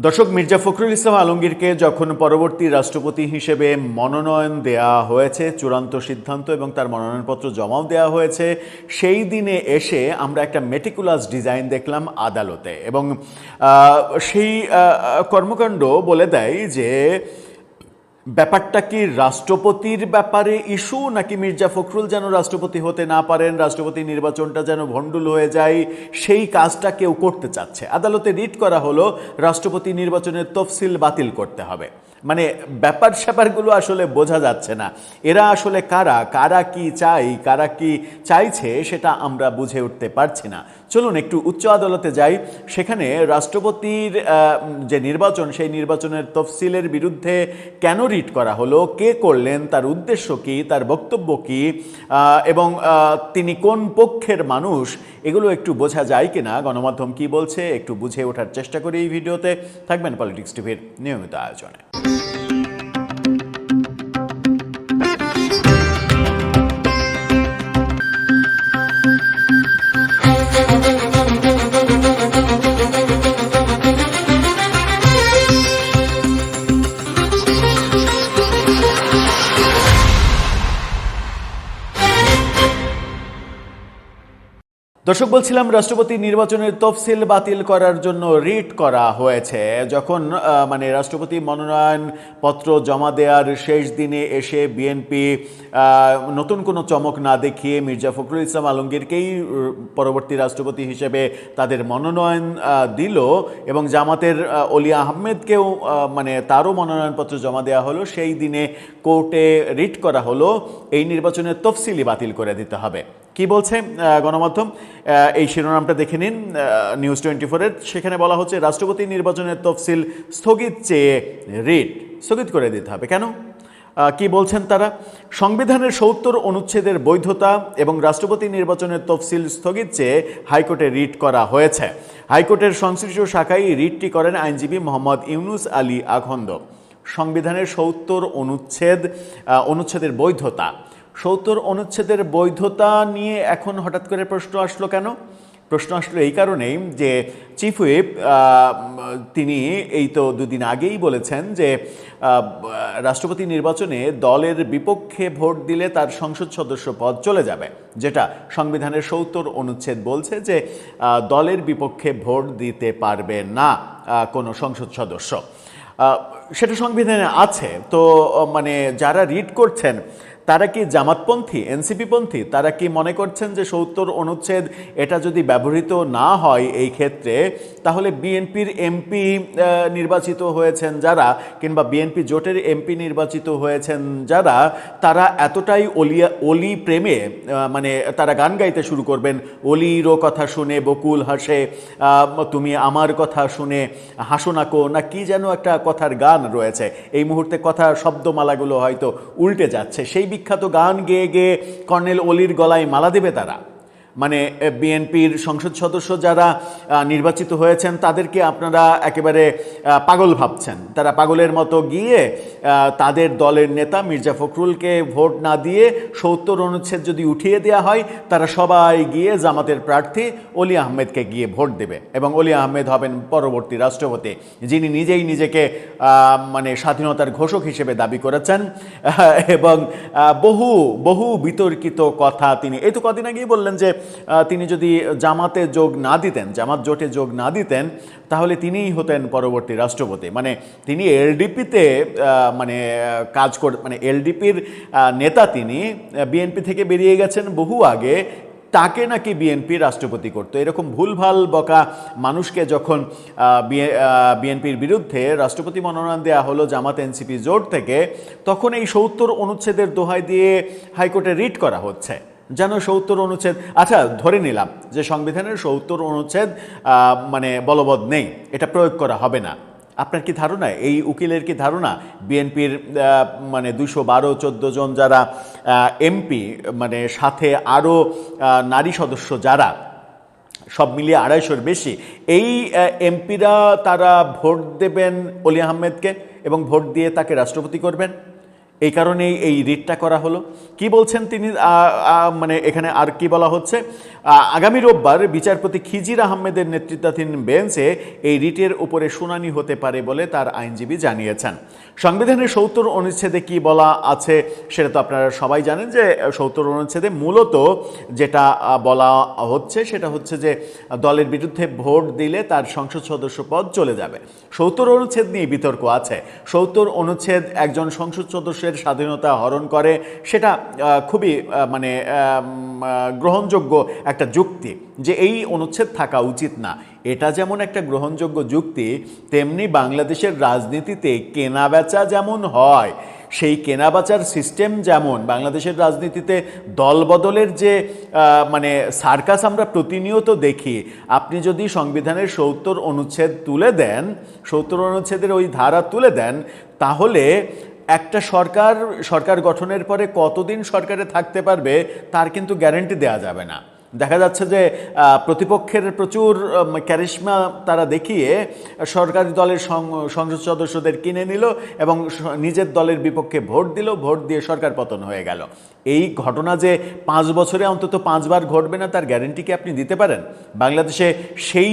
দর্শক, মির্জা ফখরুল ইসলাম আলমগীরকে যখন পরবর্তী রাষ্ট্রপতি হিসেবে মনোনয়ন দেয়া হয়েছে, চূড়ান্ত সিদ্ধান্ত এবং তার মনোনয়নপত্র জমাও দেওয়া হয়েছে, সেই দিনে এসে আমরা একটা মেটিকুলাস ডিজাইন দেখলাম আদালতে। এবং সেই কর্মকাণ্ড বলে দেয় যে ব্যাপারটা কি রাষ্ট্রপতির ব্যাপারে ইস্যু, নাকি মির্জা ফখরুল যেন রাষ্ট্রপতি হতে না পারেন, রাষ্ট্রপতি নির্বাচনটা যেন ভণ্ডুল হয়ে যায়, সেই কাজটা কেউ করতে চাচ্ছে। আদালতে রিট করা হলো রাষ্ট্রপতি নির্বাচনের তফসিল বাতিল করতে হবে। মানে ব্যাপার স্যাপারগুলো আসলে বোঝা যাচ্ছে না। এরা আসলে কারা কি চাই, কারা কি চাইছে সেটা আমরা বুঝে উঠতে পারছি না। চলুন একটু উচ্চ আদালতে যাই। সেখানে রাষ্ট্রপতির যে নির্বাচন, সেই নির্বাচনের তফসিলের বিরুদ্ধে কেন রিট করা হলো, কে করলেন, তার উদ্দেশ্য কি, তার বক্তব্য কি, এবং তিনি কোন পক্ষের মানুষ, এগুলো একটু বোঝা যায় কিনা, গণমাধ্যম কি বলছে একটু বুঝে ওঠার চেষ্টা করি এই ভিডিওতে। থাকবেন পলিটিক্স টিভির নিয়মিত আয়োজনে। দর্শক, বলছিলাম রাষ্ট্রপতি নির্বাচনের তফসিল বাতিল করার জন্য রিট করা হয়েছে। যখন রাষ্ট্রপতি মনোনয়ন পত্র জমা দেওয়ার শেষ দিনে এসে বিএনপি নতুন কোনো চমক না দেখিয়ে মির্জা ফখরুল ইসলাম আলমগীরকেই পরবর্তী রাষ্ট্রপতি হিসেবে তাদের মনোনয়ন দিল এবং জামাতের অলি আহমেদকেও তারও মনোনয়নপত্র জমা দেওয়া হলো, সেই দিনে কোর্টে রিট করা হলো এই নির্বাচনের তফসিলই বাতিল করে দিতে হবে। কি বলছে গণমাধ্যম, এই শিরোনামটা দেখে নিন নিউজ 24-এর। সেখানে বলা হচ্ছে রাষ্ট্রপতি নির্বাচনের তফসিল স্থগিত চেয়ে রিট স্থগিত করে দিতে হবে। কেন, কি বলছেন তারা? সংবিধানের ৭০ অনুচ্ছেদের বৈধতা এবং রাষ্ট্রপতি নির্বাচনের তফসিল স্থগিত চেয়ে হাইকোর্টে রিট করা হয়েছে। হাইকোর্টের সংশ্লিষ্ট শাখায় রিটটি করেন আইনজীবী মোহাম্মদ ইউনুস আলী আখন্দ। সংবিধানের ৭০ অনুচ্ছেদের বৈধতা, ৭০ অনুচ্ছেদের বৈধতা নিয়ে এখন হঠাৎ করে প্রশ্ন আসলো কেন? প্রশ্ন আসলো এই কারণেই যে চিফ হুইপ তিনি এই তো দুদিন আগেই বলেছেন যে রাষ্ট্রপতি নির্বাচনে দলের বিপক্ষে ভোট দিলে তার সংসদ সদস্য পদ চলে যাবে, যেটা সংবিধানের ৭০ অনুচ্ছেদ বলছে যে দলের বিপক্ষে ভোট দিতে পারবে না কোনো সংসদ সদস্য। সেটা সংবিধানে আছে। তো যারা রিট করছেন তারা কি জামাতপন্থী, এনসিপিপন্থী? তারা কি মনে করছেন যে ৭০ অনুচ্ছেদ এটা যদি ব্যবহৃত না হয় এই ক্ষেত্রে, তাহলে বিএনপির এমপি নির্বাচিত হয়েছেন যারা, কিংবা বিএনপি জোটের এমপি নির্বাচিত হয়েছেন যারা, তারা এতটাই অলি প্রেমে তারা গান গাইতে শুরু করবেন, অলিরও কথা শুনে বকুল হাসে, তুমি আমার কথা শুনে হাসো নাকো, না কি যেন একটা কথার গান রয়েছে। এই মুহূর্তে কথা শব্দমালাগুলো হয়তো উল্টে যাচ্ছে। সেই বিখ্যাত গান গেয়ে গেয়ে কর্নেল অলির গলায় মালা দেবে তারা। বিএনপির সংসদ সদস্য যারা নির্বাচিত হয়েছেন তাদেরকে আপনারা একেবারে পাগল ভাবছেন। তারা পাগলের মতো গিয়ে তাদের দলের নেতা মির্জা ফখরুলকে ভোট না দিয়ে ৭০ অনুচ্ছেদ যদি উঠিয়ে দেওয়া হয়, তারা সবাই গিয়ে জামাতের প্রার্থী অলি আহমেদকে গিয়ে ভোট দেবে এবং অলি আহমেদ হবেন পরবর্তী রাষ্ট্রপতি, যিনি নিজেই নিজেকে স্বাধীনতার ঘোষক হিসেবে দাবি করেছেন এবং বহু বহু বিতর্কিত কথা তিনি এই তো কদিন আগেই বললেন যে তিনি যদি জামাতে যোগ না দিতেন, জামাত জোটে যোগ না দিতেন, তাহলে তিনিই হতেন পরবর্তী রাষ্ট্রপতি। তিনি এলডিপিতে কাজ এলডিপির নেতা, তিনি বিএনপি থেকে বেরিয়ে গেছেন বহু আগে, তাকে নাকি বিএনপি রাষ্ট্রপতি করতো। এরকম ভুলভাল বকা মানুষকে যখন বিএনপির বিরুদ্ধে রাষ্ট্রপতি মনোনয়ন দেওয়া হলো জামাত এনসিপি জোট থেকে, তখন এই ৭০ অনুচ্ছেদের দোহাই দিয়ে হাইকোর্টে রিট করা হচ্ছে যেন ৭০ অনুচ্ছেদ, আচ্ছা ধরে নিলাম যে সংবিধানের ৭০ অনুচ্ছেদ বলবৎ নেই, এটা প্রয়োগ করা হবে না। আপনার কি ধারণা, এই উকিলের কি ধারণা বিএনপির ২১২-১৪ জন যারা এমপি, সাথে আরও নারী সদস্য যারা, সব মিলিয়ে ২৫০-র বেশি, এই এমপিরা তারা ভোট দেবেন অলি আহমেদকে এবং ভোট দিয়ে তাকে রাষ্ট্রপতি করবেন? এই কারণেই এই রিটটা করা হলো। কি বলছেন তিনি, মানে এখানে আর কি বলা হচ্ছে, আগামী রোববার বিচারপতি খিজির আহমেদের নেতৃত্বাধীন বেঞ্চে এই রিটের উপরে শুনানি হতে পারে বলে তার আইনজীবী জানিয়েছেন। সংবিধানের ৭০ অনুচ্ছেদে কি বলা আছে সেটা তো আপনারা সবাই জানেন, যে ৭০ অনুচ্ছেদে মূলত যেটা বলা হচ্ছে সেটা হচ্ছে যে দলের বিরুদ্ধে ভোট দিলে তার সংসদ সদস্য পদ চলে যাবে। ৭০ অনুচ্ছেদ নিয়ে বিতর্ক আছে। ৭০ অনুচ্ছেদ একজন সংসদ সদস্যের স্বাধীনতা হরণ করে, সেটা খুবই মানে গ্রহণযোগ্য একটা যুক্তি যে এই অনুচ্ছেদ থাকা উচিত না। এটা যেমন একটা গ্রহণযোগ্য যুক্তি, তেমনি বাংলাদেশের রাজনীতিতে কেনাবেচা যেমন হয়, সেই কেনাবেচার সিস্টেম যেমন বাংলাদেশের রাজনীতিতে দলবদলের যে মানে সার্কাস আমরা প্রতিনিয়ত দেখি, আপনি যদি সংবিধানের ৭০ অনুচ্ছেদ তুলে দেন, ৭০ অনুচ্ছেদের ওই ধারা তুলে দেন, তাহলে একটা সরকার গঠনের পরে কতদিন সরকারে থাকতে পারবে তার কিন্তু গ্যারান্টি দেওয়া যাবে না। দেখা যাচ্ছে যে প্রতিপক্ষের প্রচুর ক্যারিশমা তারা দেখিয়ে সরকারি দলের সংসদ সদস্যদের কিনে নিল এবং নিজের দলের বিপক্ষে ভোট দিল, ভোট দিয়ে সরকার পতন হয়ে গেল। এই ঘটনা যে 5 বছরে অন্তত 5 বার ঘটবে না তার গ্যারান্টি কি আপনি দিতে পারেন? বাংলাদেশে সেই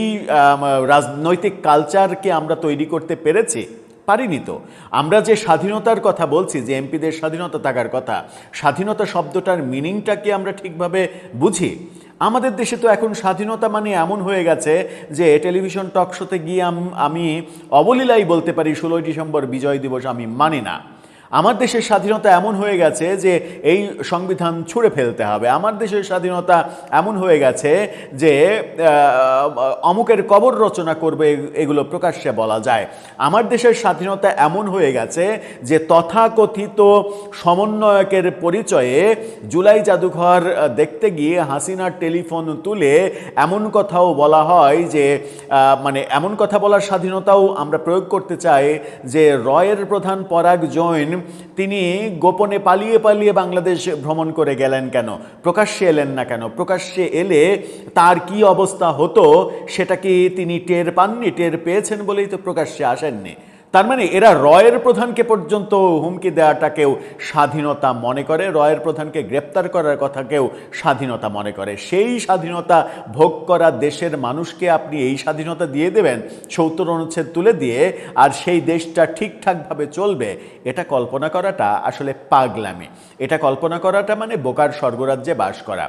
রাজনৈতিক কালচারকে আমরা তৈরি করতে পেরেছি? পারিনি তো। আমরা যে স্বাধীনতার কথা বলছি, যে এমপিদের স্বাধীনতা থাকার কথা, স্বাধীনতা শব্দটার মিনিংটা কি আমরা ঠিকভাবে বুঝি? আমাদের দেশে তো এখন স্বাধীনতা মানে এমন হয়ে গেছে যে টেলিভিশন টক শোতে গিয়ে আমি অবলীলাই বলতে পারি 16ই ডিসেম্বর বিজয় দিবস আমি মানি না। আমার দেশের স্বাধীনতা এমন হয়ে গেছে যে এই সংবিধান ছুঁড়ে ফেলতে হবে। আমার দেশের স্বাধীনতা এমন হয়ে গেছে যে অমুকের কবর রচনা করবে, এগুলো প্রকাশ্যে বলা যায়। আমার দেশের স্বাধীনতা এমন হয়ে গেছে যে তথাকথিত সমন্বয়কের পরিচয়ে জুলাই জাদুঘর দেখতে গিয়ে হাসিনার টেলিফোন তুলে এমন কথাও বলা হয় যে মানে এমন কথা বলার স্বাধীনতাও আমরা প্রয়োগ করতে চাই যে রয়ের প্রধান পরাগ জৈন তিনি গোপনে পালিয়ে পালিয়ে বাংলাদেশ ভ্রমণ করে গেলেন কেন, প্রকাশ্যে এলেন না কেন? প্রকাশ্যে এলে তার কি অবস্থা হতো সেটা কি তিনি টের পাননি? টের পেয়েছেন বলেই তো প্রকাশ্যে আসেননি। তার মানে এরা রয়ের প্রধানকে পর্যন্ত হুমকি দেওয়াটাকেও স্বাধীনতা মনে করে, রয়ের প্রধানকে গ্রেপ্তার করার কথাকেও স্বাধীনতা মনে করে। সেই স্বাধীনতা ভোগ করা দেশের মানুষকে আপনি এই স্বাধীনতা দিয়ে দেবেন ৭০ অনুচ্ছেদ তুলে দিয়ে, আর সেই দেশটা ঠিকঠাকভাবে চলবে? এটা কল্পনা করাটা আসলে পাগলামি। এটা কল্পনা করাটা মানে বোকার স্বর্গরাজ্যে বাস করা।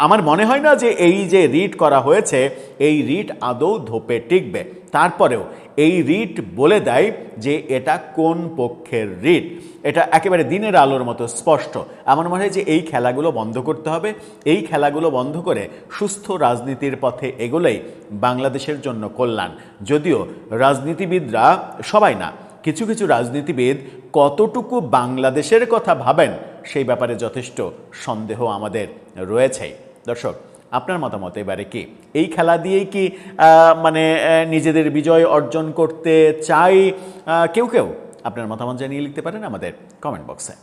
আমার মনে হয় না যে এই যে রিট করা হয়েছে এই রিট আদৌ ধোপে টিকবে। তারপরেও এই রিট বলে দেয় যে এটা কোন পক্ষের রিট। এটা একেবারে দিনের আলোর মতো স্পষ্ট। আমার মনে হয় যে এই খেলাগুলো বন্ধ করতে হবে। এই খেলাগুলো বন্ধ করে সুস্থ রাজনীতির পথে এগোলেই বাংলাদেশের জন্য কল্যাণ। যদিও রাজনীতিবিদরা, সবাই না, কিছু কিছু রাজনীতিবিদ কতটুকু বাংলাদেশের কথা ভাবেন সেই ব্যাপারে যথেষ্ট সন্দেহ আমাদের রয়েছেই। দর্শক, আপনার মতামত এবারে কি? এই খেলা দিয়েই কি মানে নিজেদের বিজয় অর্জন করতে চাই কেউ কেউ? আপনার মতামত জানিয়ে লিখতে পারেন আমাদের কমেন্ট বক্সে।